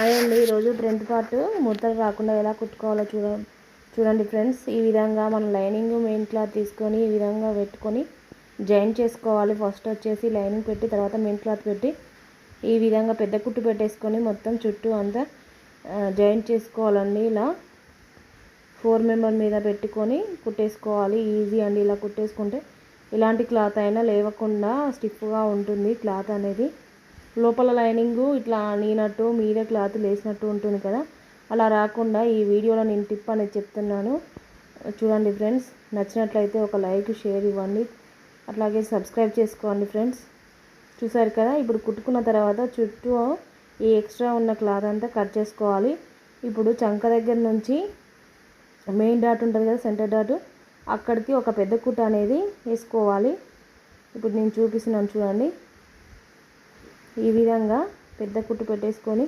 Hi అండి. ఈరోజు front part ముడతలు రాకుండా ఎలా కుట్టుకోవాలో చూడండి ఫ్రెండ్స్. ఈ విధంగా మనం లైనింగ్ మెయిన్ క్లాత్ తీసుకొని ఈ విధంగా పెట్టుకొని జాయిన్ చేసుకోవాలి. ఫస్ట్ వచ్చేసి లైనింగ్ పెట్టి తర్వాత మెయిన్ క్లాత్ పెట్టి ఈ విధంగా పెద్ద కుట్టు పెట్టేసుకొని మొత్తం చుట్టూ అంతా జాయిన్ చేసుకోవాలండి. ఇలా 4 మెంబర్ మీద పెట్టుకొని కుట్టేసుకోవాలి. ఈజీ అండి. ఇలా కుట్టేసుకుంటే ఇలాంటి క్లాత్ అయినా లేవకుండా స్టిఫ్గా ఉంటుంది క్లాత్ అనేది. లోపల లైనింగ్ ఇట్లా నీనట్టు మీద క్లాత్ లేసినట్టు ఉంటుంది కదా, అలా రాకుండా ఈ వీడియోలో నేను టిప్ అనేది చెప్తున్నాను. చూడండి ఫ్రెండ్స్. నచ్చినట్లయితే ఒక లైక్ షేర్ ఇవ్వండి, అట్లాగే సబ్స్క్రైబ్ చేసుకోండి ఫ్రెండ్స్. చూసారు కదా. ఇప్పుడు కుట్టుకున్న తర్వాత చుట్టూ ఈ ఎక్స్ట్రా ఉన్న క్లాత్ అంతా కట్ చేసుకోవాలి. ఇప్పుడు చంక దగ్గర నుంచి మెయిన్ డాట్ ఉంటుంది కదా, సెంటర్ డాట్, అక్కడికి ఒక పెద్ద కుట్టు అనేది వేసుకోవాలి. ఇప్పుడు నేను చూపిస్తున్నాను చూడండి. ఈ విధంగా పెద్ద కుట్టు పెట్టేసుకొని